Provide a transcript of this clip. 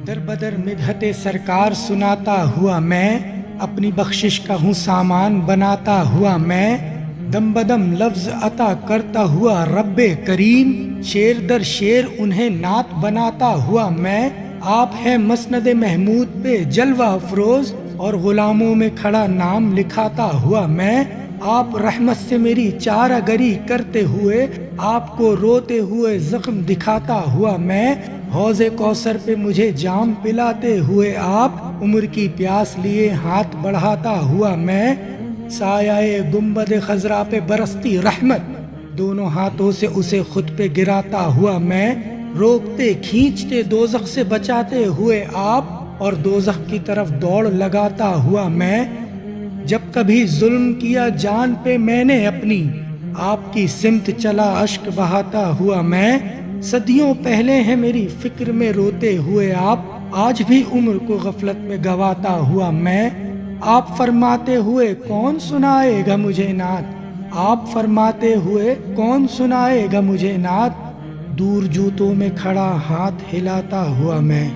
در بدر مدحت سرکار سناتا ہوا میں، اپنی بخشش کا ہوں سامان بناتا ہوا میں، دم بدم لفظ عطا کرتا ہوا رب کریم، شیر در شیر انہیں نعت بناتا ہوا میں، آپ ہیں مسند محمود پہ جلوہ افروز، اور غلاموں میں کھڑا نام لکھاتا ہوا میں، آپ رحمت سے میری چارہ گری کرتے ہوئے، آپ کو روتے ہوئے زخم دکھاتا ہوا میں، حوض کوثر پہ مجھے جام پلاتے ہوئے آپ، عمر کی پیاس لیے ہاتھ بڑھاتا ہوا میں، سایہ گنبد خضرا پہ برستی رحمت، دونوں ہاتھوں سے اسے خود پہ گراتا ہوا میں، روکتے کھینچتے دوزخ سے بچاتے ہوئے آپ، اور دوزخ کی طرف دوڑ لگاتا ہوا میں، جب کبھی ظلم کیا جان پہ میں نے اپنی، آپ کی سمت چلا اشک بہاتا ہوا میں، صدیوں پہلے ہیں میری فکر میں روتے ہوئے آپ، آج بھی عمر کو غفلت میں گواتا ہوا میں، آپ فرماتے ہوئے کون سنائے گا مجھے نعت، آپ فرماتے ہوئے کون سنائے گا مجھے نعت، دور جوتوں میں کھڑا ہاتھ ہلاتا ہوا میں۔